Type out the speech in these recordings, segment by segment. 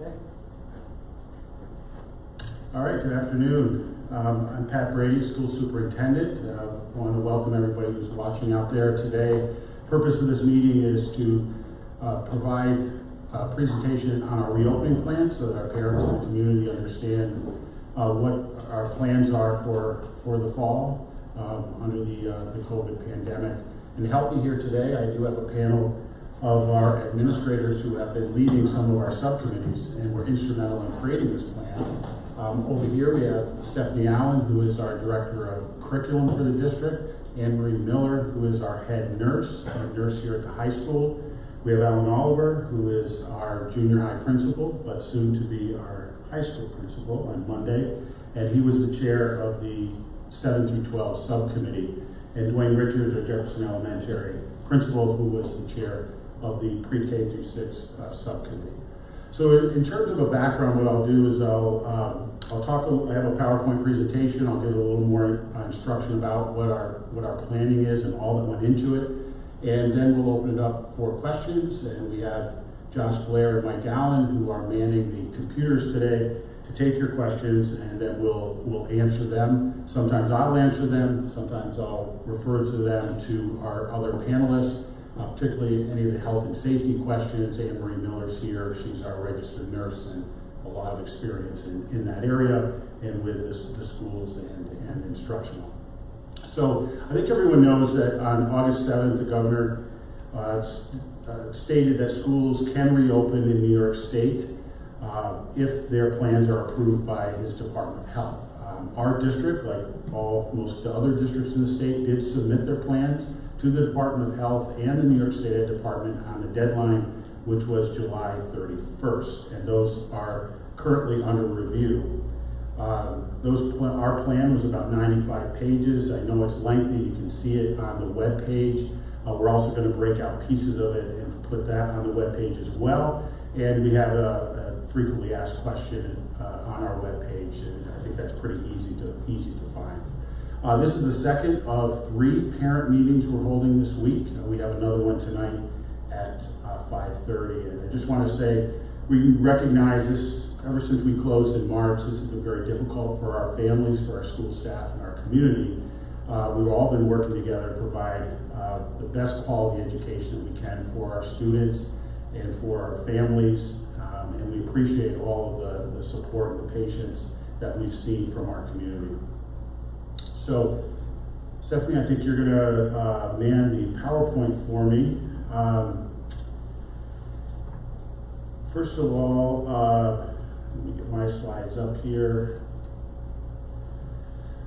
Okay. All right, good afternoon. I'm Pat Brady, school superintendent. I want to welcome everybody who's watching out there today. Purpose of this meeting is to provide a presentation on our reopening plan so that our parents and the community understand what our plans are for the fall under the COVID pandemic. And to help me here today, I do have a panel of our administrators who have been leading some of our subcommittees and were instrumental in creating this plan. Over here we have Stephanie Allen, who is our Director of Curriculum for the district, Anne Marie Miller, who is our head nurse here at the high school. We have Alan Oliver, who is our junior high principal, but soon to be our high school principal on Monday. And he was the chair of the 7 through 12 subcommittee. And Dwayne Richards, our Jefferson Elementary principal, who was the chair of the pre-K through 6 subcommittee. So in terms of a background, what I'll do is I'll talk. I have a PowerPoint presentation. I'll give a little more instruction about what our planning is and all that went into it, and then we'll open it up for questions. And we have Josh Blair and Mike Allen, who are manning the computers today, to take your questions, and then we'll answer them. Sometimes I'll answer them. Sometimes I'll refer to them to our other panelists. Particularly any of the health and safety questions. Anne Marie Miller's here. She's our registered nurse and a lot of experience in that area and with the schools and instructional. So I think everyone knows that on August 7th, the governor stated that schools can reopen in New York State if their plans are approved by his Department of Health. Our district, like most of the other districts in the state, did submit their plans to the Department of Health and the New York State Ed Department on the deadline, which was July 31st, and those are currently under review. Our plan was about 95 pages. I know it's lengthy. You can see it on the web page. We're also going to break out pieces of it and put that on the web page as well. And we have a frequently asked question on our web page, and I think that's pretty easy to find. This is the second of 3 parent meetings we're holding this week. We have another one tonight at 5:30. And I just want to say we recognize this ever since we closed in March. This has been very difficult for our families, for our school staff, and our community. We've all been working together to provide the best quality education that we can for our students and for our families. And we appreciate all of the support and the patience that we've seen from our community. So, Stephanie, I think you're going to man the PowerPoint for me. First of all, let me get my slides up here.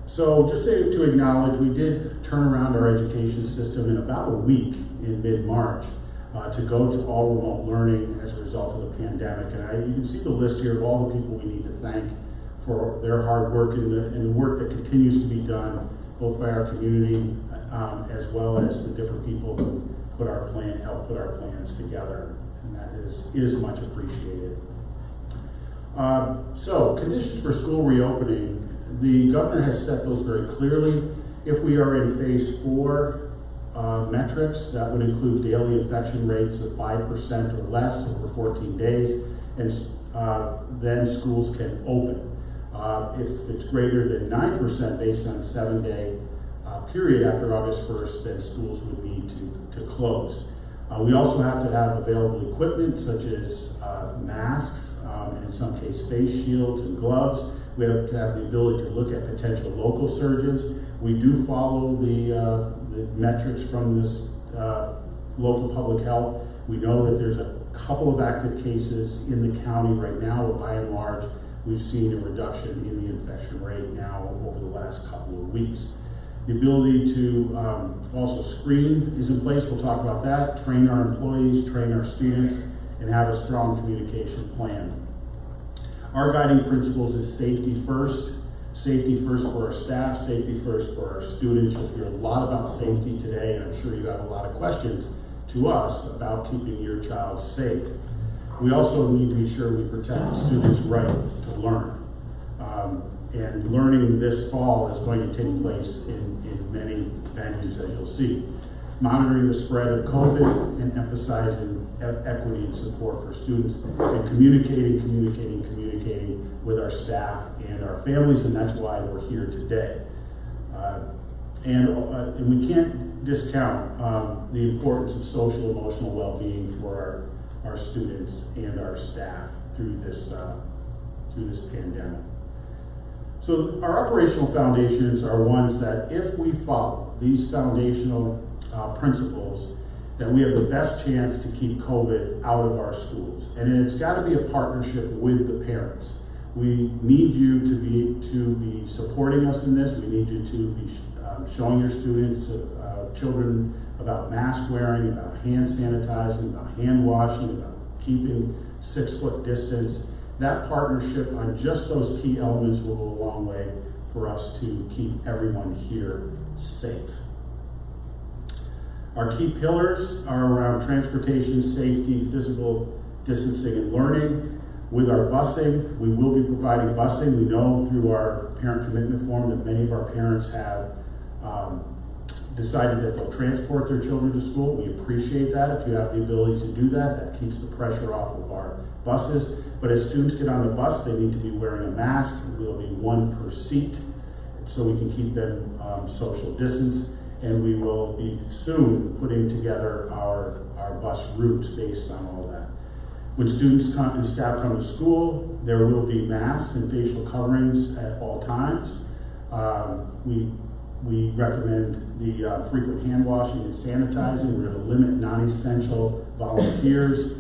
So, just to acknowledge, we did turn around our education system in about a week in mid-March to go to all remote learning as a result of the pandemic. And you can see the list here of all the people we need to thank for their hard work and the work that continues to be done both by our community as well as the different people who help put our plans together, and that is much appreciated. So, conditions for school reopening. The governor has set those very clearly. If we are in phase 4 metrics, that would include daily infection rates of 5% or less over 14 days, and then schools can open. If it's greater than 9% based on a 7-day period after August 1st, then schools would need to close. We also have to have available equipment such as masks, and in some cases face shields and gloves. We have to have the ability to look at potential local surges. We do follow the metrics from this local public health. We know that there's a couple of active cases in the county right now, but by and large, we've seen a reduction in the infection rate now over the last couple of weeks. The ability to also screen is in place. We'll talk about that. Train our employees, train our students, and have a strong communication plan. Our guiding principles is safety first. Safety first for our staff, safety first for our students. You'll hear a lot about safety today, and I'm sure you have a lot of questions to us about keeping your child safe. We also need to be sure we protect the students' right to learn. And learning this fall is going to take place in many venues, as you'll see. monitoring the spread of COVID and emphasizing equity and support for students, and communicating with our staff and our families, and that's why we're here today. And we can't discount the importance of social emotional well-being for our students and our staff through this pandemic. So our operational foundations are ones that if we follow these foundational principles, that we have the best chance to keep COVID out of our schools. And it's got to be a partnership with the parents. We need you to be supporting us in this. We need you to be showing your students, children, about mask wearing, about hand sanitizing, about hand washing, about keeping 6-foot distance. That partnership on just those key elements will go a long way for us to keep everyone here safe. Our key pillars are around transportation, safety, physical distancing, and learning. With our busing, we will be providing busing. We know through our parent commitment form that many of our parents have decided that they'll transport their children to school. We appreciate that. If you have the ability to do that, that keeps the pressure off of our buses. But as students get on the bus, they need to be wearing a mask. There'll be one per seat so we can keep them social distance. And we will be soon putting together our bus routes based on all that. When students and staff come to school, there will be masks and facial coverings at all times. We recommend the frequent hand washing and sanitizing. We're going to limit non-essential volunteers,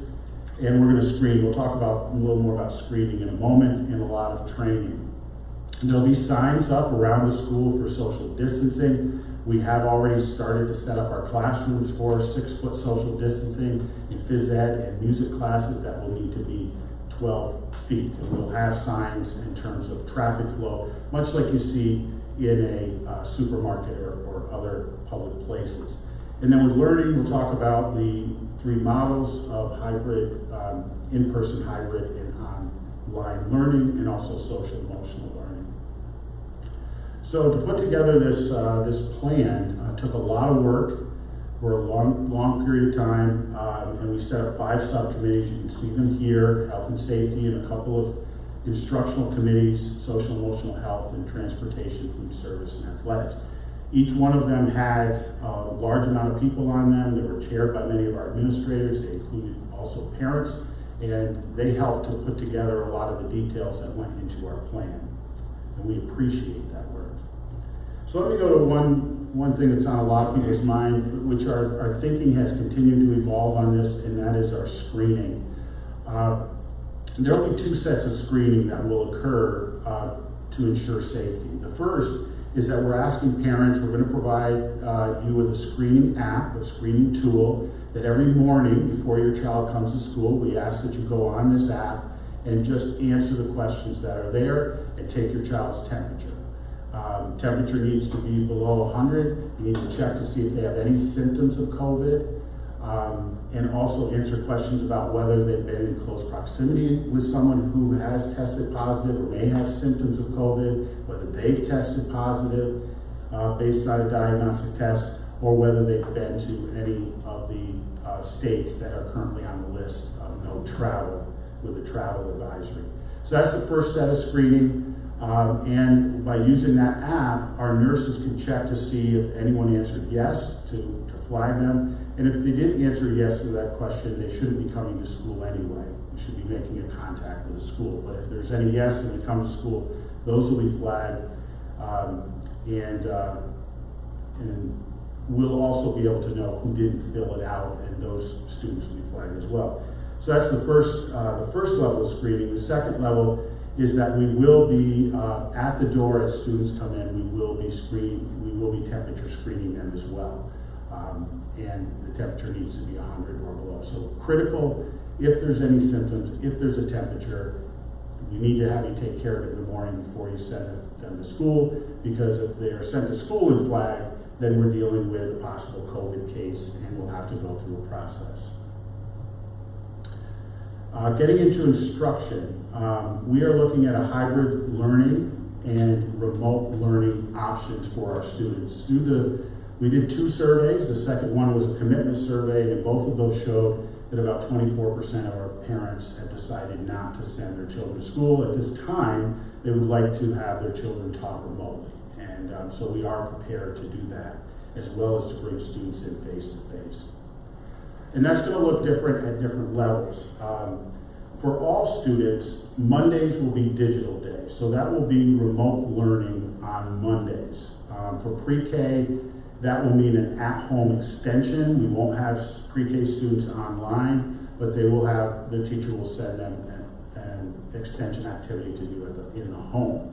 and we're going to screen. We'll talk about a little more about screening in a moment, and a lot of training. There'll be signs up around the school for social distancing. We have already started to set up our classrooms for 6-foot social distancing in phys ed and music classes that will need to be 12 feet. And we'll have signs in terms of traffic flow, much like you see in a supermarket or other public places. And then with learning, we'll talk about the 3 models of hybrid, in-person hybrid and online learning, and also social emotional learning. So to put together this plan took a lot of work for a long period of time, and we set up 5 subcommittees. You can see them here: health and safety, and a couple of instructional committees: social emotional health and transportation, food service, and athletics. Each one of them had a large amount of people on them. They were chaired by many of our administrators. They included also parents, and they helped to put together a lot of the details that went into our plan, and we appreciate that work. So let me go to one thing that's on a lot of people's mind, which our thinking has continued to evolve on this, and that is our screening. There will be 2 sets of screening that will occur to ensure safety. The first is that we're asking parents, we're going to provide you with a screening app, a screening tool, that every morning before your child comes to school, we ask that you go on this app and just answer the questions that are there and take your child's temperature. Temperature needs to be below 100. You need to check to see if they have any symptoms of COVID, and also answer questions about whether they've been in close proximity with someone who has tested positive or may have symptoms of COVID, whether they've tested positive based on a diagnostic test, or whether they've been to any of the states that are currently on the list of no travel with a travel advisory. So that's the first set of screening. And by using that app, our nurses can check to see if anyone answered yes to flag them. And if they didn't answer yes to that question, they shouldn't be coming to school anyway. You should be making a contact with the school. But if there's any yes and they come to school, those will be flagged. And we'll also be able to know who didn't fill it out, and those students will be flagged as well. So that's the first level of screening. The second level is that we will be at the door as students come in. We will be temperature screening them as well, and the temperature needs to be 100 or below. So critical: if there's any symptoms, if there's a temperature, we need to have you take care of it in the morning before you send them to school, because if they are sent to school and flagged, then we're dealing with a possible COVID case, and we'll have to go through a process. Getting into instruction, we are looking at a hybrid learning and remote learning options for our students. Through We did 2 surveys. The second one was a commitment survey, and both of those showed that about 24% of our parents have decided not to send their children to school. At this time, they would like to have their children taught remotely. And so we are prepared to do that, as well as to bring students in face-to-face. And that's going to look different at different levels. For all students, Mondays will be digital days. So that will be remote learning on Mondays. For pre-K, that will mean an at-home extension. We won't have pre-K students online, but they will have, their teacher will send them an extension activity to do in the home.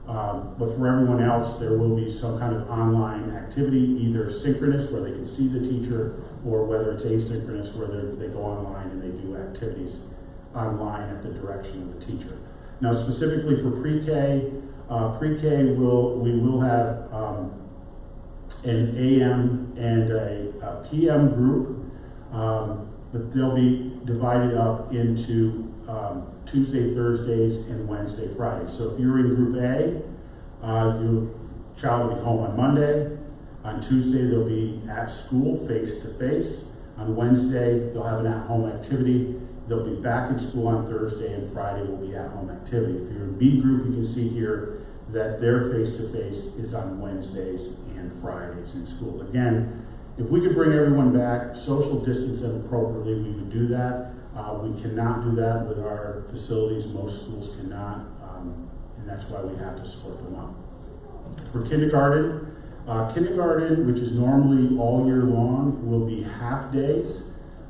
But for everyone else, there will be some kind of online activity, either synchronous, where they can see the teacher, or whether it's asynchronous, where they go online and they do activities online at the direction of the teacher. Now, specifically for pre-K, we will have an AM and a PM group, but they'll be divided up into Tuesday, Thursdays, and Wednesday, Fridays. So if you're in Group A, your child will be home on Monday. On Tuesday, they'll be at school face-to-face. On Wednesday, they'll have an at-home activity. They'll be back in school on Thursday, and Friday will be at-home activity. If you're in B group, you can see here that their face-to-face is on Wednesdays and Fridays in school. Again, if we could bring everyone back, social distance them appropriately, we would do that. We cannot do that with our facilities. Most schools cannot, and that's why we have to split them up. For kindergarten, which is normally all year long, will be half days.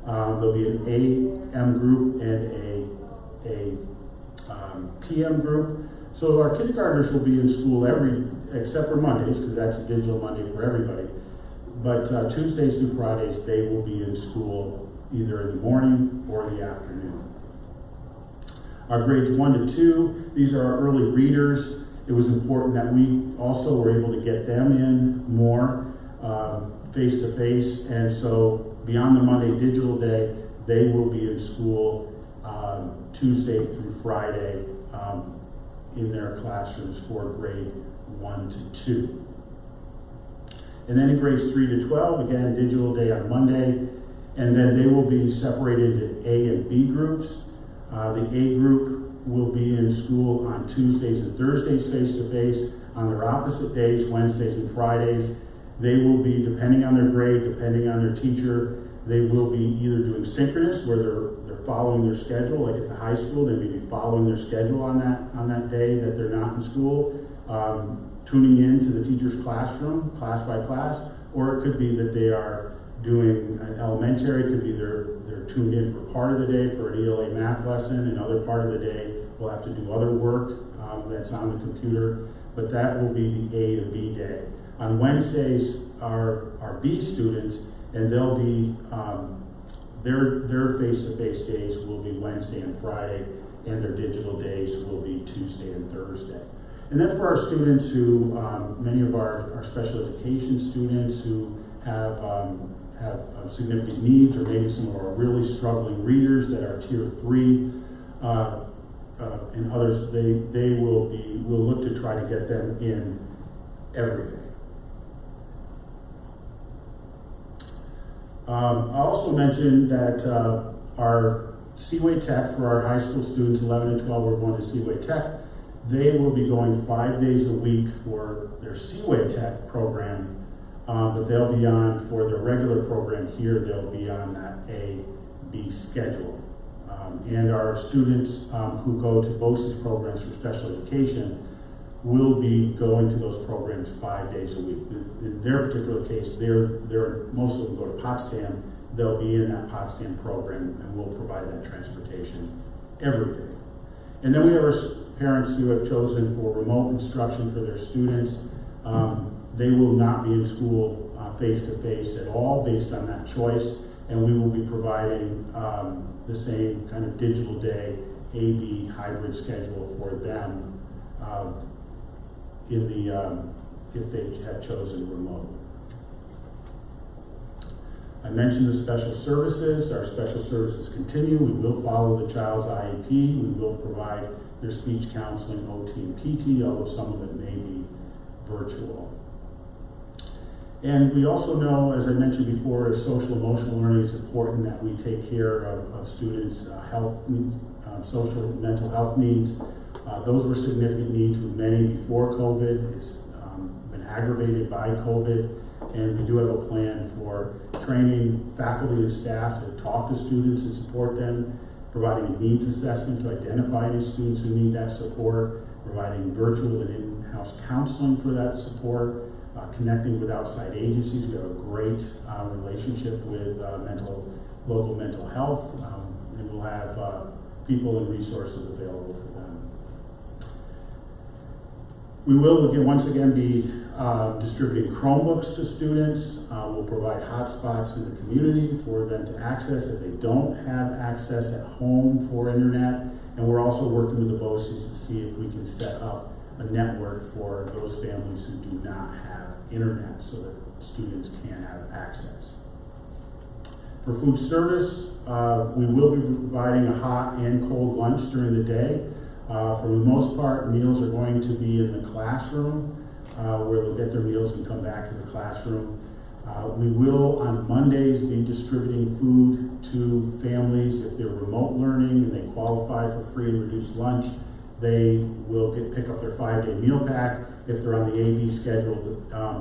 There'll be an AM group and a PM group. So our kindergartners will be in school except for Mondays, because that's a digital Monday for everybody. But Tuesdays through Fridays, they will be in school either in the morning or the afternoon. Our grades 1 to 2, these are our early readers. It was important that we also were able to get them in more face-to-face, and so beyond the Monday digital day, they will be in school Tuesday through Friday in their classrooms for grade 1 to 2. And then in grades 3 to 12, again, digital day on Monday, and then they will be separated into A and B groups. The A group will be in school on Tuesdays and Thursdays face-to-face. On their opposite days, Wednesdays and Fridays, they will be, depending on their grade, depending on their teacher, they will be either doing synchronous, where they're following their schedule, like at the high school, they may be following their schedule on that day that they're not in school, tuning in to the teacher's classroom, class by class, or it could be that they are doing an elementary, it could be they're tuned in for part of the day for an ELA math lesson, another part of the day we'll have to do other work that's on the computer, but that will be the A to B day. On Wednesdays are B students, and they'll be, their face-to-face days will be Wednesday and Friday, and their digital days will be Tuesday and Thursday. And then for our students who, many of our special education students who have significant needs, or maybe some of our really struggling readers that are tier 3, and others, we'll look to try to get them in every day. I also mentioned that our Seaway Tech, for our high school students, 11 and 12, we're going to Seaway Tech. They will be going 5 days a week for their Seaway Tech program, but they'll be on, for their regular program here, they'll be on that A-B schedule. And our students who go to BOCES programs for special education will be going to those programs 5 days a week. In their particular case, most of them go to Potsdam. They'll be in that Potsdam program, and we'll provide that transportation every day. And then we have our parents who have chosen for remote instruction for their students. They will not be in school face-to-face at all based on that choice, and we will be providing the same kind of digital day, A-B hybrid schedule for them if they have chosen remote. I mentioned the special services. Our special services continue. We will follow the child's IEP. We will provide their speech counseling, OT, and PT, although some of it may be virtual. And we also know, as I mentioned before, as social emotional learning, it's important that we take care of students' health needs, social and mental health needs. Those were significant needs with many before COVID. It's been aggravated by COVID, and we do have a plan for training faculty and staff to talk to students and support them, providing a needs assessment to identify any students who need that support, providing virtual and in-house counseling for that support, connecting with outside agencies. We have a great relationship with local mental health, and we'll have people and resources available for them. We will once again be distributing Chromebooks to students. We'll provide hotspots in the community for them to access if they don't have access at home for internet. And we're also working with the BOCES to see if we can set up a network for those families who do not have internet so that students can have access. For food service, we will be providing a hot and cold lunch during the day. For the most part, meals are going to be in the classroom, where they'll get their meals and come back to the classroom. We will, on Mondays, be distributing food to families. If they're remote learning and they qualify for free and reduced lunch, they will pick up their 5-day meal pack. If they're on the AD schedule,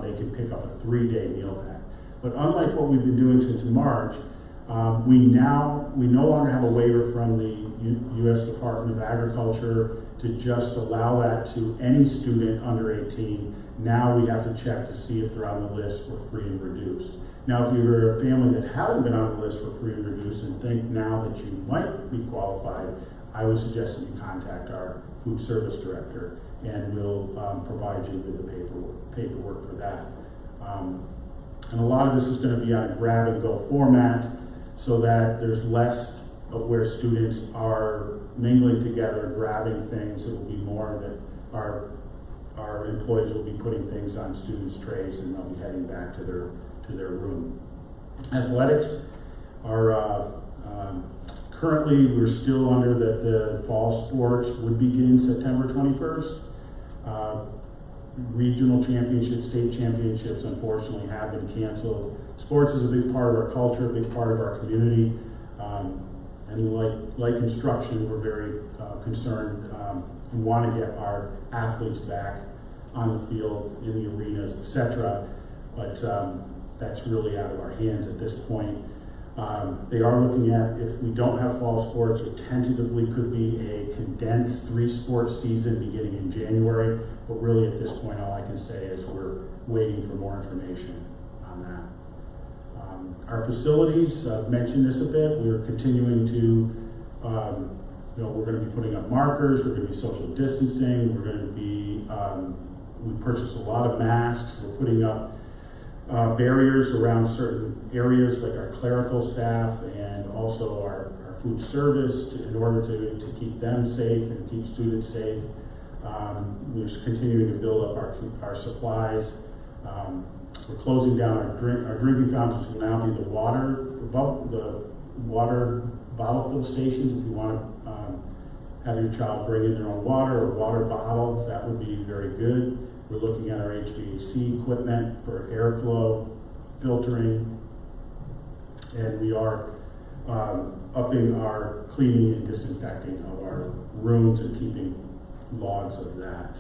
they can pick up a 3-day meal pack. But unlike what we've been doing since March, we no longer have a waiver from the U.S. Department of Agriculture to just allow that to any student under 18. Now we have to check to see if they're on the list for free and reduced. Now, if you're a family that haven't been on the list for free and reduced and think now that you might be qualified, I would suggest that you contact our food service director, and we'll provide you with the paperwork for that. And a lot of this is going to be on a grab and go format, so that there's less of where students are mingling together, grabbing things. It will be more that our employees will be putting things on students' trays, and they'll be heading back to their room. Athletics are currently, we're still under the fall sports would begin September 21st. Regional championships, state championships, unfortunately, have been canceled. Sports is a big part of our culture, a big part of our community, and like instruction, we're very concerned and want to get our athletes back on the field, in the arenas, etc. But that's really out of our hands at this point. They are looking at, if we don't have fall sports, it tentatively could be a condensed 3-sport season beginning in January. But really, at this point, all I can say is we're waiting for more information on that. Our facilities, I've mentioned this a bit. We're continuing to, we're going to be putting up markers. We're going to be social distancing. We're going to be, we purchased a lot of masks. We're putting up barriers around certain areas, like our clerical staff and also our food service, in order to keep them safe and keep students safe. We're continuing to build up our supplies. We're closing down our drinking fountains. Will now be the water bottle fill stations. If you want to have your child bring in their own water or water bottles, that would be very good. We're looking at our HVAC equipment for airflow, filtering, and we are upping our cleaning and disinfecting of our rooms and keeping logs of that.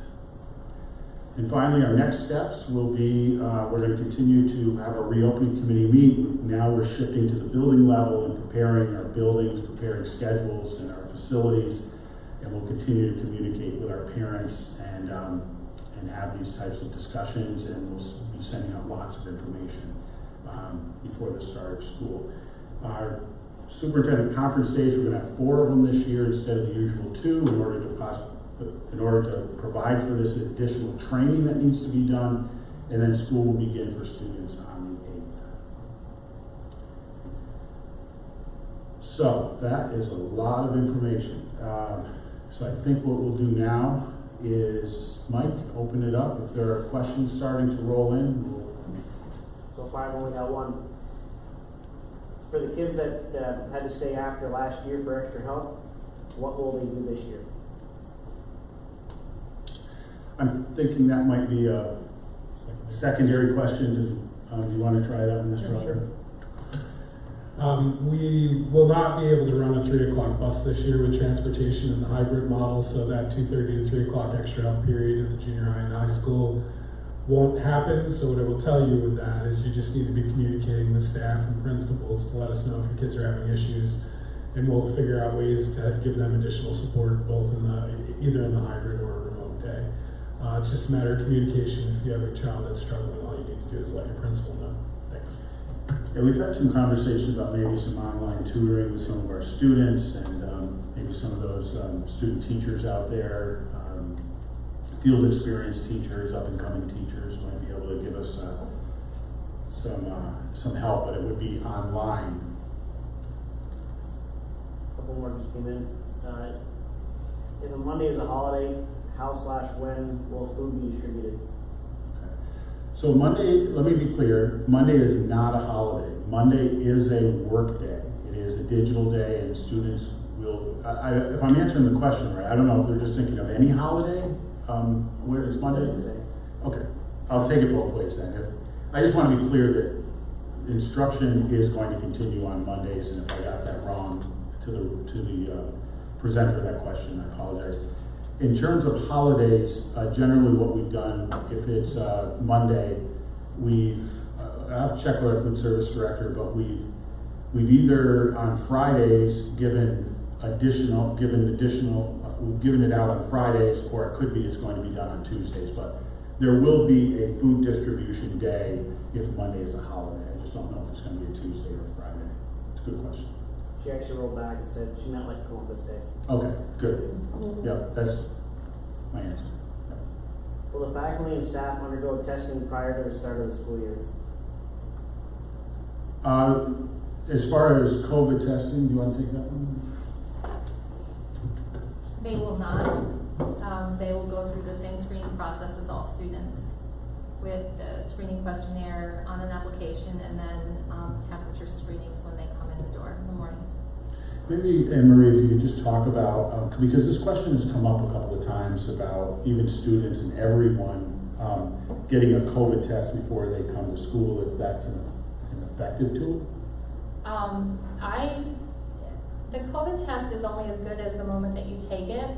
And finally, our next steps will be, we're going to continue to have a reopening committee meet. Now we're shifting to the building level and preparing our buildings, preparing schedules and our facilities, and we'll continue to communicate with our parents and have these types of discussions, and we'll be sending out lots of information before the start of school. Our superintendent conference days, we're going to have 4 of them this year instead of the usual 2, in order to provide for this additional training that needs to be done, and then school will begin for students on the 8th. So that is a lot of information. So I think what we'll do now is, Mike, open it up. If there are questions starting to roll in, So far I've only got one. For the kids that had to stay after last year for extra help, what will they do this year? I'm thinking that might be a secondary question. Do you want to try that one, Mr. Roger? We will not be able to run a 3 o'clock bus this year with transportation in the hybrid model, so that 2:30 to 3 o'clock extra help period at the junior high and high school won't happen. So what I will tell you with that is you just need to be communicating with staff and principals to let us know if your kids are having issues, and we'll figure out ways to give them additional support both in either in the hybrid or a remote day. It's just a matter of communication. If you have a child that's struggling, all you need to do is let your principal know. Thanks. Yeah, we've had some conversations about maybe some online tutoring with some of our students, and maybe some of those student teachers out there, field experienced teachers, up and coming teachers might be able to give us some help, but it would be online. Couple more just came in. If a Monday is a holiday, how/when will food be distributed? So Monday, let me be clear, Monday is not a holiday. Monday is a work day. It is a digital day, and students will, if I'm answering the question right, I don't know if they're just thinking of any holiday, where it's Monday? Okay, I'll take it both ways then. I just want to be clear that instruction is going to continue on Mondays, and if I got that wrong to the presenter of that question, I apologize. In terms of holidays, generally what we've done, if it's Monday, I'll check with our food service director, but we've either on Fridays given it out on Fridays, or it could be it's going to be done on Tuesdays, but there will be a food distribution day if Monday is a holiday. I just don't know if it's going to be a Tuesday or a Friday. It's a good question. She actually wrote back and said she meant like Columbus Day. Okay, good. Yep, that's my answer. Yep. Will the faculty and staff undergo testing prior to the start of the school year? As far as COVID testing, do you want to take that one? They will not. They will go through the same screening process as all students, with the screening questionnaire on an application, and then temperature screenings when they come in the door in the morning. Maybe, Anne Marie, if you could just talk about, because this question has come up a couple of times about even students and everyone getting a COVID test before they come to school, if that's an effective tool? The COVID test is only as good as the moment that you take it.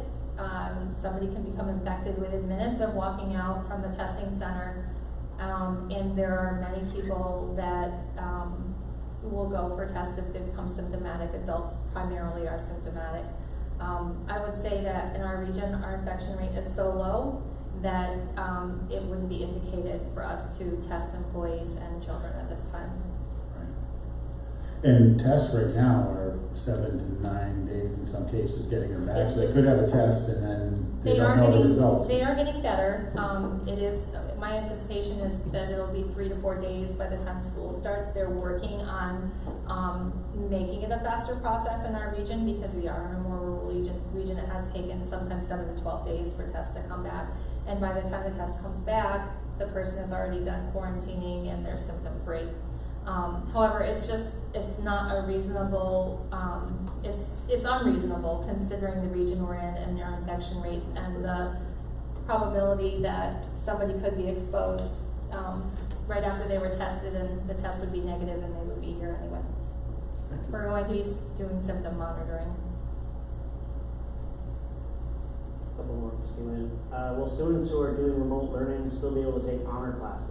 Somebody can become infected within minutes of walking out from the testing center, and there are many people that will go for tests if they become symptomatic. Adults primarily are symptomatic. I would say that in our region, our infection rate is so low that it wouldn't be indicated for us to test employees and children at this time. And tests right now are 7 to 9 days in some cases getting them back. So they could have a test and then they don't know the results. They are getting better. It is, my anticipation is that it'll be 3 to 4 days by the time school starts. They're working on making it a faster process in our region because we are in a more rural region. It has taken sometimes 7 to 12 days for tests to come back. And by the time the test comes back, the person has already done quarantining and they're symptom free. However, it's not a reasonable, it's unreasonable considering the region we're in and their infection rates and the probability that somebody could be exposed right after they were tested and the test would be negative and they would be here anyway. We're going to be doing symptom monitoring. A couple more just came in. Will students who are doing remote learning still be able to take honor classes?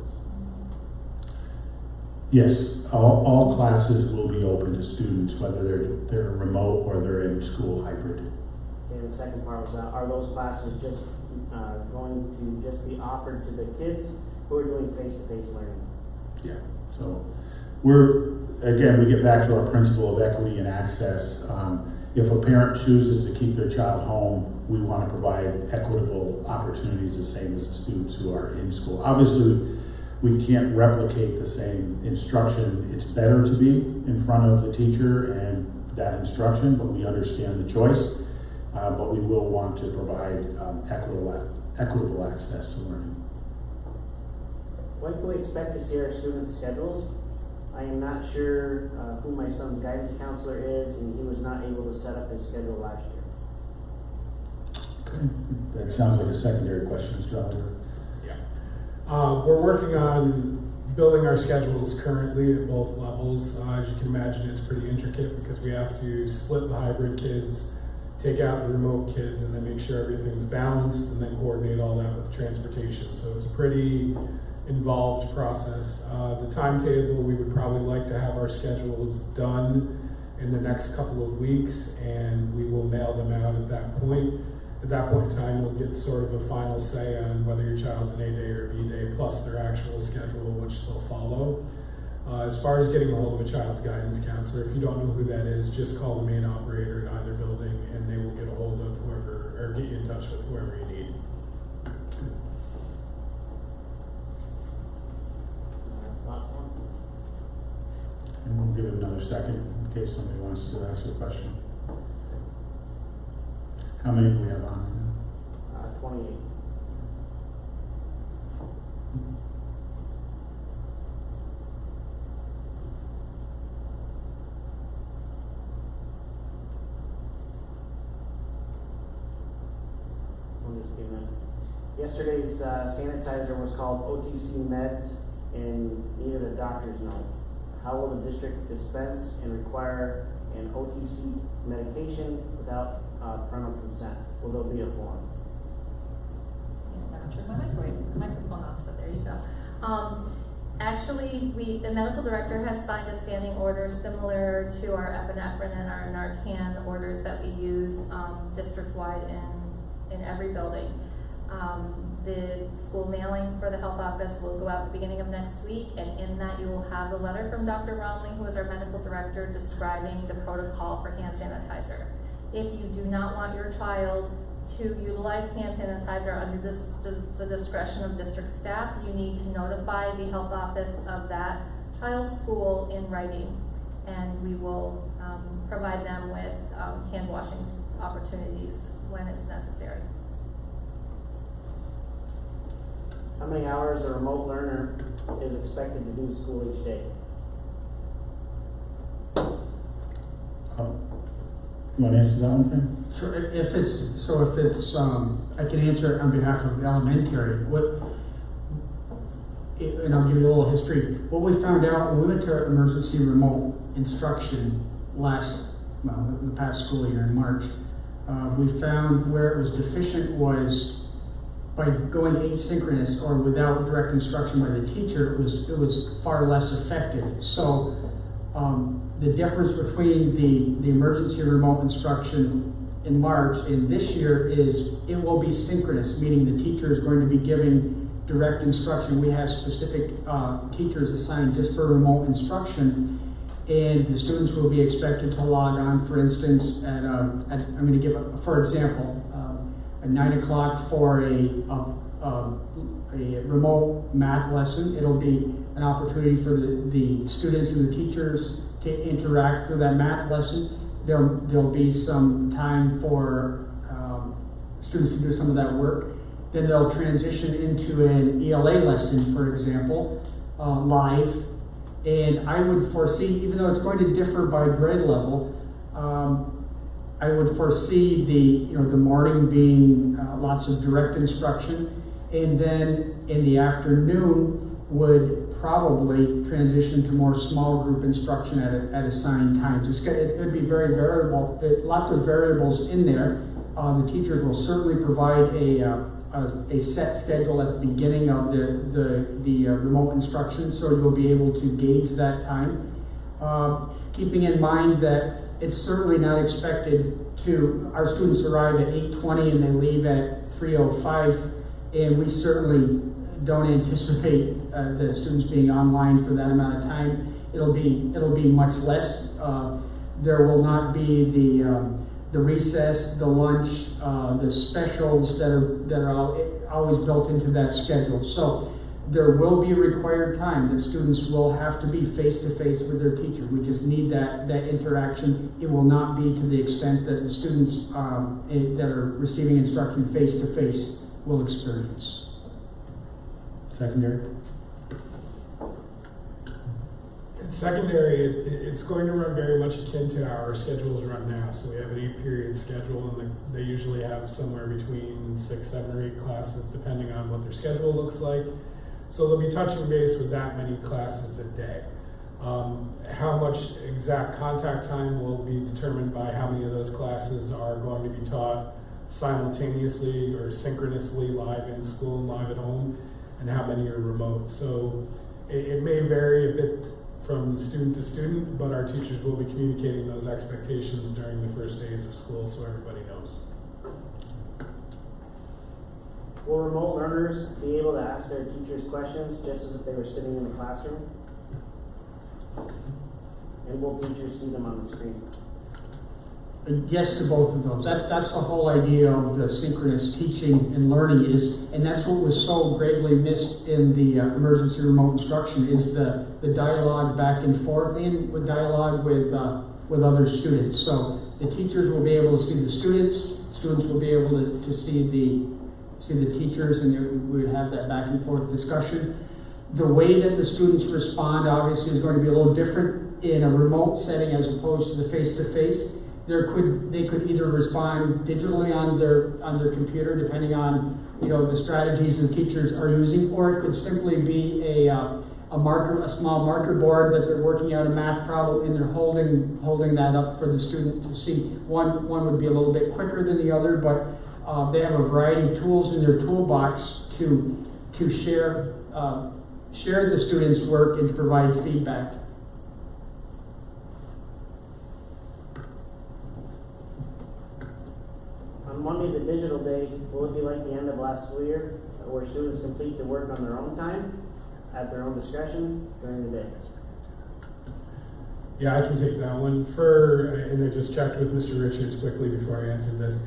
Yes, all classes will be open to students, whether they're remote or they're in school hybrid. And the second part was, are those classes just going to just be offered to the kids who are doing face-to-face learning? Yeah, so we get back to our principle of equity and access. If a parent chooses to keep their child home, we want to provide equitable opportunities the same as the students who are in school. Obviously, we can't replicate the same instruction. It's better to be in front of the teacher and that instruction, but we understand the choice. But we will want to provide equitable access to learning. When can we expect to see our students' schedules? I am not sure who my son's guidance counselor is, and he was not able to set up his schedule last year. Okay, that sounds like a secondary question, Mr. Oliver. We're working on building our schedules currently at both levels. As you can imagine, it's pretty intricate because we have to split the hybrid kids, take out the remote kids, and then make sure everything's balanced, and then coordinate all that with transportation. So it's a pretty involved process. The timetable, we would probably like to have our schedules done in the next couple of weeks, and we will mail them out at that point. At that point in time, we'll get sort of a final say on whether your child's an A-day or a B-day, plus their actual schedule, which they'll follow. As far as getting a hold of a child's guidance counselor, if you don't know who that is, just call the main operator at either building, and they will get a hold of whoever, or get you in touch with whoever you need. And we'll give it another second in case somebody wants to ask a question. How many do we have on? 28. Yesterday's sanitizer was called OTC meds and needed a doctor's note. How will the district dispense and require an OTC medication without parental consent? Will there be a form? Yeah, I'm turn my microphone off, so there you go. Actually, the medical director has signed a standing order similar to our epinephrine and our Narcan orders that we use district-wide in every building. The school mailing for the health office will go out at the beginning of next week, and in that you will have a letter from Dr. Romley, who is our medical director, describing the protocol for hand sanitizer. If you do not want your child to utilize hand sanitizer under the discretion of district staff, you need to notify the health office of that child's school in writing, and we will provide them with hand washing opportunities when it's necessary. How many hours a remote learner is expected to do school each day? You want to answer that one, Fran? So if it's, I can answer it on behalf of the elementary. And I'll give you a little history. What we found out when we went to emergency remote instruction in the past school year in March, we found where it was deficient was by going asynchronous or without direct instruction by the teacher, it was far less effective. So the difference between the emergency remote instruction in March and this year is it will be synchronous, meaning the teacher is going to be giving direct instruction. We have specific teachers assigned just for remote instruction, and the students will be expected to log on, for instance, I'm going to give, for example, at 9 o'clock for a remote math lesson. It'll be an opportunity for the students and the teachers to interact through that math lesson. There'll be some time for students to do some of that work. Then they'll transition into an ELA lesson, for example, live. And I would foresee, even though it's going to differ by grade level, I would foresee the morning being lots of direct instruction, and then in the afternoon would probably transition to more small group instruction at assigned times. It would be very variable. Lots of variables in there. The teachers will certainly provide a set schedule at the beginning of the remote instruction, so you'll be able to gauge that time. Keeping in mind that it's certainly not expected our students arrive at 8:20 and they leave at 3:05, and we certainly don't anticipate the students being online for that amount of time. It'll be much less. There will not be the recess, the lunch, the specials that are always built into that schedule. So there will be required time that students will have to be face-to-face with their teacher. We just need that interaction. It will not be to the extent that the students that are receiving instruction face-to-face will experience. Secondary? Secondary, it's going to run very much akin to our schedules run now. So we have an 8-period schedule, and they usually have somewhere between 6, 7, or 8 classes, depending on what their schedule looks like. So they'll be touching base with that many classes a day. How much exact contact time will be determined by how many of those classes are going to be taught simultaneously or synchronously live in school and live at home, and how many are remote. So it may vary a bit from student to student, but our teachers will be communicating those expectations during the first days of school so everybody knows. Will remote learners be able to ask their teachers questions just as if they were sitting in the classroom? And will teachers see them on the screen? Yes to both of those. That's the whole idea of the synchronous teaching and learning is, and that's what was so greatly missed in the emergency remote instruction is the dialogue back and forth and with dialogue with other students. So the teachers will be able to see the students will be able to see the teachers, and we would have that back and forth discussion. The way that the students respond obviously is going to be a little different in a remote setting as opposed to the face-to-face. They could either respond digitally on their computer, depending on the strategies the teachers are using, or it could simply be a small marker board that they're working out a math problem and they're holding that up for the student to see. One would be a little bit quicker than the other, but they have a variety of tools in their toolbox to share the students' work and to provide feedback. On Monday, the digital day, will it be like the end of last school year, where students complete the work on their own time, at their own discretion, during the day? Yeah, I can take that one. And I just checked with Mr. Richards quickly before I answered this.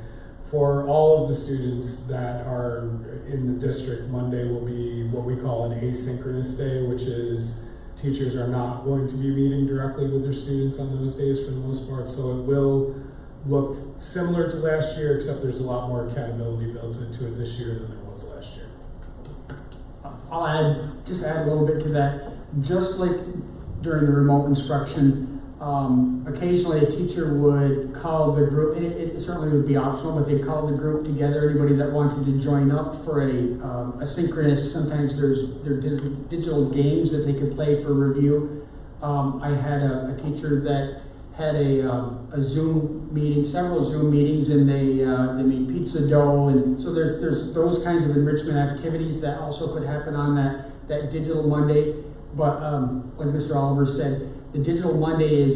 For all of the students that are in the district, Monday will be what we call an asynchronous day, which is teachers are not going to be meeting directly with their students on those days for the most part. So it will look similar to last year, except there's a lot more accountability built into it this year than there was last year. I'll add a little bit to that. Just like during the remote instruction, occasionally a teacher would call the group, and it certainly would be optional, but they'd call the group together, anybody that wanted to join up for a synchronous, sometimes there are digital games that they could play for review. I had a teacher that had a Zoom meeting, several Zoom meetings, and they made pizza dough, and so there's those kinds of enrichment activities that also could happen on that digital Monday. But like Mr. Oliver said, the digital Monday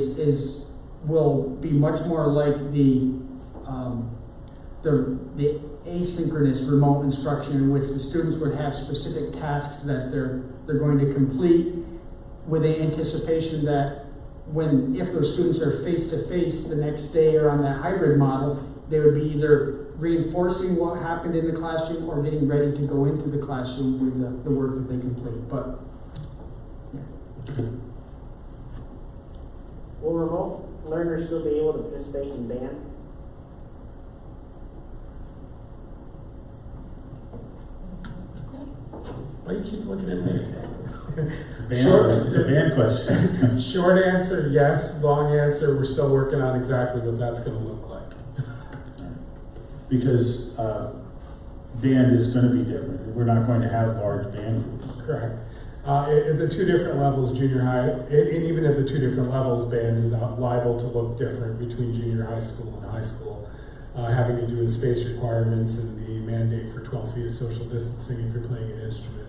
will be much more like the asynchronous remote instruction, in which the students would have specific tasks that they're going to complete with the anticipation that if those students are face-to-face the next day or on that hybrid model, they would be either reinforcing what happened in the classroom or getting ready to go into the classroom with the work that they complete. But yeah. Will remote learners still be able to participate in band? Why do you keep looking at me? It's a band question. Short answer, yes. Long answer, we're still working on exactly what that's going to look like. Because band is going to be different. We're not going to have large band groups. Correct. At the two different levels, junior high, and even at the two different levels, band is liable to look different between junior high school and high school, having to do with space requirements and the mandate for 12 feet of social distancing if you're playing an instrument.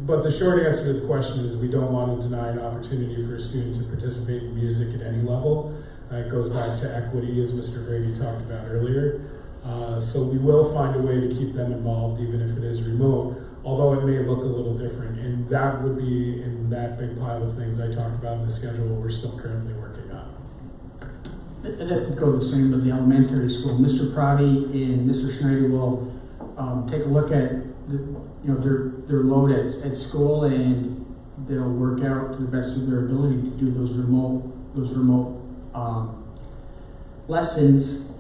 But the short answer to the question is we don't want to deny an opportunity for a student to participate in music at any level. It goes back to equity, as Mr. Brady talked about earlier. So we will find a way to keep them involved, even if it is remote, although it may look a little different. And that would be in that big pile of things I talked about in the schedule we're still currently working on. That could go the same with the elementary school. Mr. Pradi and Mr. Schneider will take a look at their load at school, and they'll work out to the best of their ability to do those remote lessons.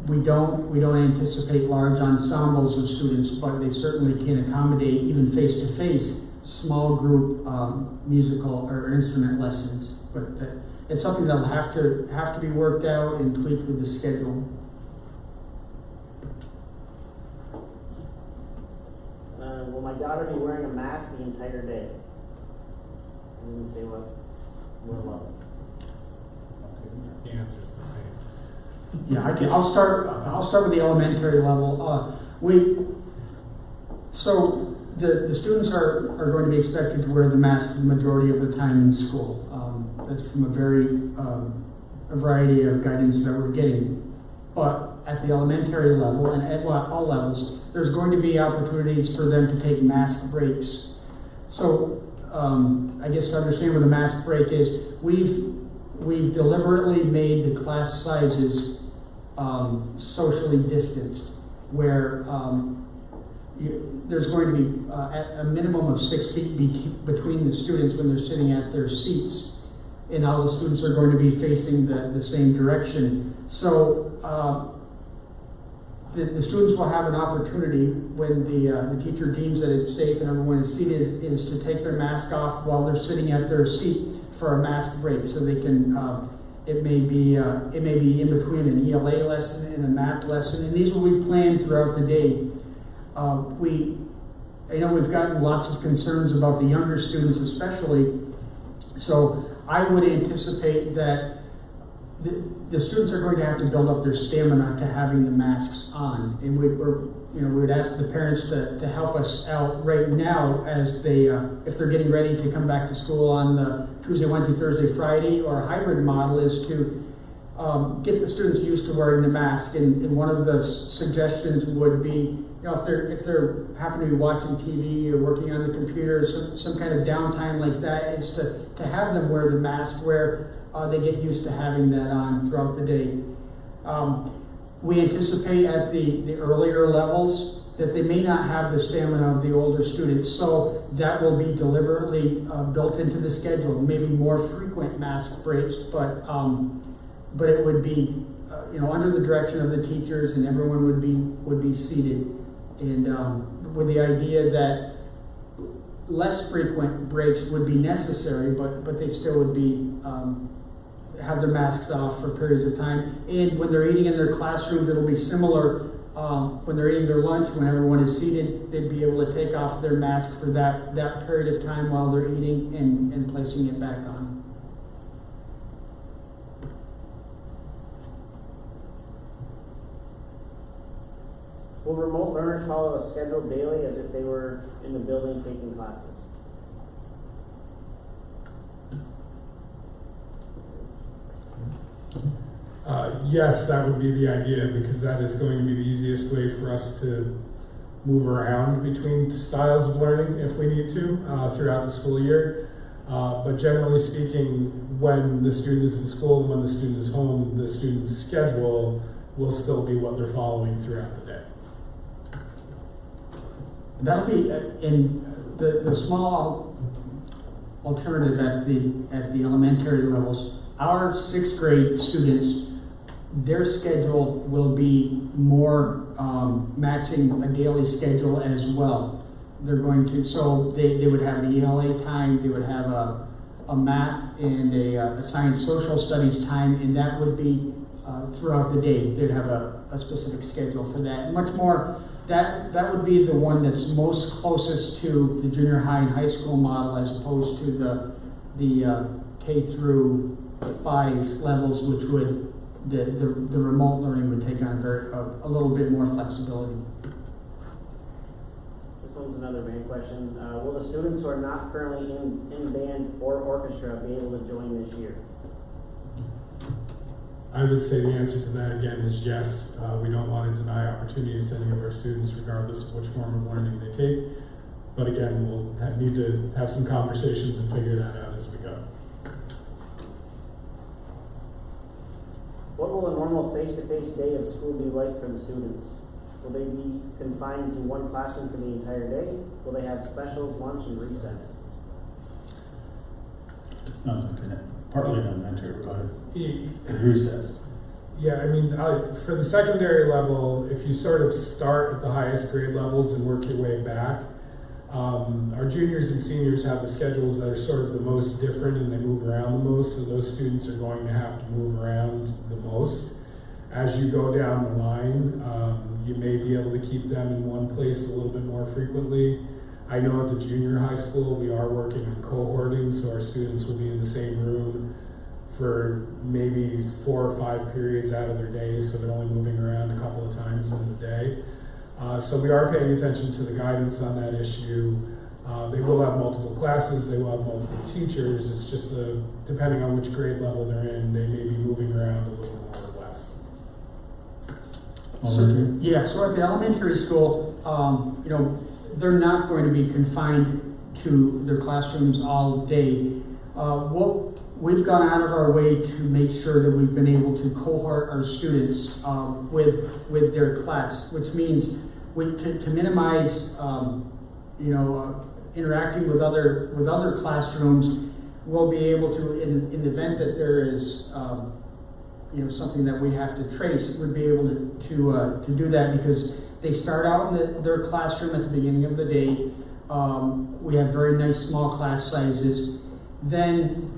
We don't anticipate large ensembles of students, but they certainly can accommodate even face-to-face small group musical or instrument lessons. But it's something that'll have to be worked out and tweaked with the schedule. Will my daughter be wearing a mask the entire day? I didn't say what level. The answer's the same. Yeah, I'll start with the elementary level. So the students are going to be expected to wear the mask the majority of the time in school. That's from a variety of guidance that we're getting. But at the elementary level and at all levels, there's going to be opportunities for them to take mask breaks. So I guess to understand what a mask break is, we've deliberately made the class sizes socially distanced, where there's going to be at a minimum of 6 feet between the students when they're sitting at their seats, and all the students are going to be facing the same direction. So the students will have an opportunity when the teacher deems that it's safe and everyone is seated is to take their mask off while they're sitting at their seat for a mask break, so they can. It may be in between an ELA lesson and a math lesson, and these will be planned throughout the day. I know we've gotten lots of concerns about the younger students, especially. So I would anticipate that the students are going to have to build up their stamina to having the masks on, and we would ask the parents to help us out right now as they, if they're getting ready to come back to school on the Tuesday, Wednesday, Thursday, Friday, or a hybrid model, is to get the students used to wearing the mask. And one of the suggestions would be, if they're happen to be watching TV or working on the computer, some kind of downtime like that, is to have them wear the mask where they get used to having that on throughout the day. We anticipate at the earlier levels that they may not have the stamina of the older students, so that will be deliberately built into the schedule. Maybe more frequent mask breaks, but it would be under the direction of the teachers, and everyone would be seated, and with the idea that less frequent breaks would be necessary, but they still would be have their masks off for periods of time. And when they're eating in their classrooms, it'll be similar. When they're eating their lunch, when everyone is seated, they'd be able to take off their mask for that period of time while they're eating and placing it back on. Will remote learners follow a schedule daily as if they were in the building taking classes? Yes, that would be the idea, because that is going to be the easiest way for us to move around between styles of learning if we need to throughout the school year. But generally speaking, when the student is in school and when the student is home, the student's schedule will still be what they're following throughout the day. That'll be in the small alternative at the elementary levels. Our 6th grade students, their schedule will be more matching a daily schedule as well. They're going to, so they would have an ELA time, they would have a math and a science social studies time, and that would be throughout the day. They'd have a specific schedule for that. And much more, that would be the one that's most closest to the junior high and high school model, as opposed to the K through 5 levels, which would the remote learning would take on a little bit more flexibility. This one's another band question. Will the students who are not currently in band or orchestra be able to join this year? I would say the answer to that again is yes. We don't want to deny opportunities to any of our students, regardless of which form of learning they take. But again, we'll need to have some conversations and figure that out as we go. What will a normal face-to-face day of school be like for the students? Will they be confined to one classroom for the entire day? Will they have specials, lunch, and recess? No, partly elementary, but recess. Yeah, I mean, for the secondary level, if you sort of start at the highest grade levels and work your way back, our juniors and seniors have the schedules that are sort of the most different, and they move around the most, so those students are going to have to move around the most. As you go down the line, you may be able to keep them in one place a little bit more frequently. I know at the junior high school, we are working on cohorting, so our students will be in the same room for maybe 4 or 5 periods out of their day, so they're only moving around a couple of times in the day. So we are paying attention to the guidance on that issue. They will have multiple classes, they will have multiple teachers. It's just depending on which grade level they're in, they may be moving around a little more or less. So at the elementary school, they're not going to be confined to their classrooms all day. We've gone out of our way to make sure that we've been able to cohort our students with their class, which means to minimize interacting with other classrooms. We'll be able to, in the event that there is something that we have to trace, we'd be able to do that, because they start out in their classroom at the beginning of the day. We have very nice small class sizes. Then,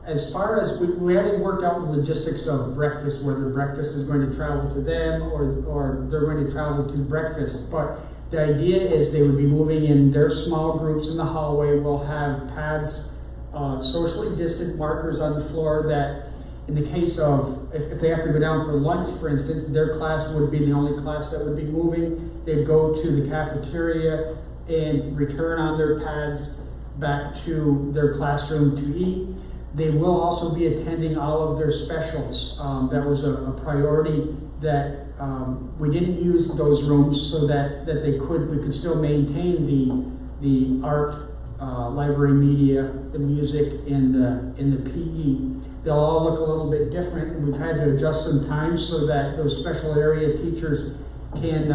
as far as we haven't worked out the logistics of breakfast, whether breakfast is going to travel to them or they're going to travel to breakfast. But the idea is they would be moving in their small groups in the hallway. We'll have paths, socially distant markers on the floor that, in the case of, if they have to go down for lunch, for instance, their class would be the only class that would be moving. They'd go to the cafeteria and return on their paths back to their classroom to eat. They will also be attending all of their specials. That was a priority that we didn't use those rooms so that we could still maintain the art, library, media, the music, and the PE. They'll all look a little bit different, and we've had to adjust some times so that those special area teachers can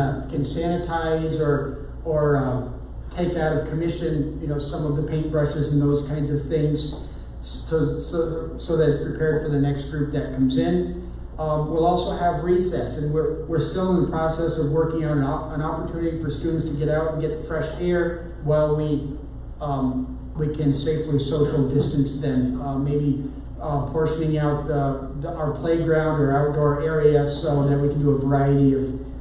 sanitize or take out of commission, some of the paintbrushes and those kinds of things, so that it's prepared for the next group that comes in. We'll also have recess, and we're still in the process of working on an opportunity for students to get out and get fresh air while we can safely social distance them. Maybe portioning out our playground or outdoor area so that we can do a variety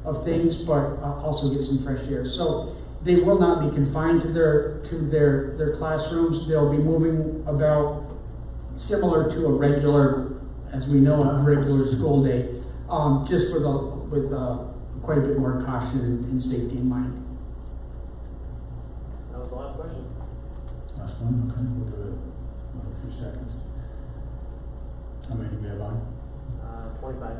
of things, but also get some fresh air. So they will not be confined to their classrooms. They'll be moving about similar to a regular, as we know, a regular school day, just with quite a bit more caution and safety in mind. That was the last question. Last one, okay, we'll give it another few seconds. How many do we have on? 25.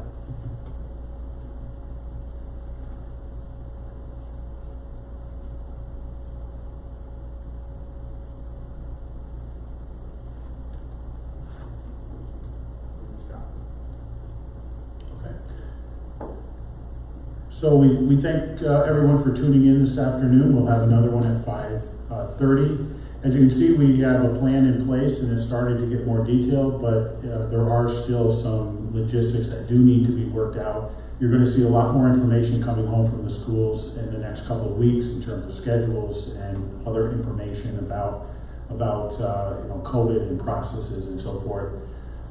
So we thank everyone for tuning in this afternoon. We'll have another one at 5:30. As you can see, we have a plan in place, and it's starting to get more detailed, but there are still some logistics that do need to be worked out. You're going to see a lot more information coming home from the schools in the next couple of weeks in terms of schedules and other information about COVID and processes and so forth.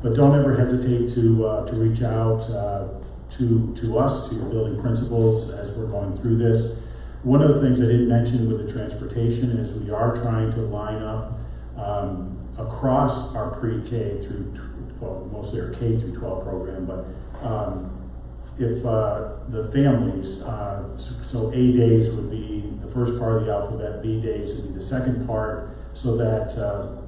But don't ever hesitate to reach out to us, to your building principals, as we're going through this. One of the things I didn't mention with the transportation is we are trying to line up across our pre-K through, well, mostly our K through 12 program, but if the families, so A days would be the first part of the alphabet, B days would be the second part, so that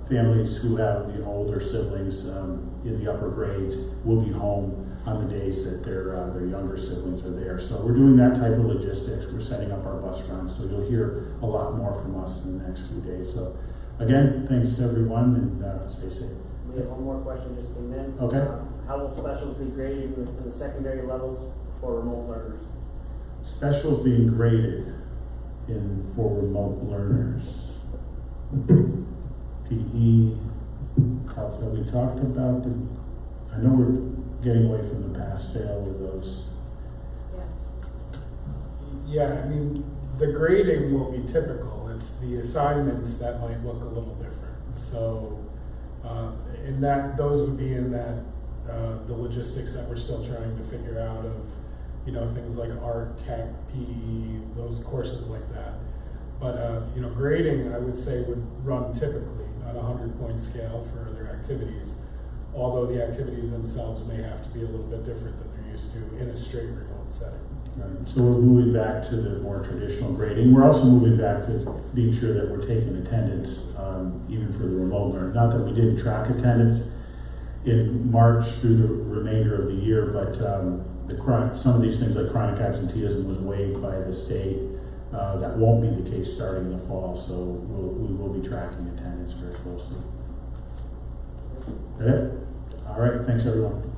families who have older siblings in the upper grades will be home on the days that their younger siblings are there. So we're doing that type of logistics. We're setting up our bus runs, so you'll hear a lot more from us in the next few days. So again, thanks to everyone, and stay safe. We have one more question just came in. Okay. How will specials be graded in the secondary levels for remote learners? Specials being graded for remote learners. PE, health that we talked about. I know we're getting away from the pass-fail with those. Yeah, I mean, the grading will be typical. It's the assignments that might look a little different. So, those would be in that the logistics that we're still trying to figure out of, things like art, tech, PE, those courses like that. But, you know, grading, I would say, would run typically on a 100-point scale for their activities, although the activities themselves may have to be a little bit different than they're used to in a straight remote setting. Right. So we're moving back to the more traditional grading. We're also moving back to being sure that we're taking attendance, even for the remote learning. Not that we didn't track attendance in March through the remainder of the year, but some of these things like chronic absenteeism was waived by the state. That won't be the case starting in the fall, so we will be tracking attendance very closely. Okay? All right, thanks everyone.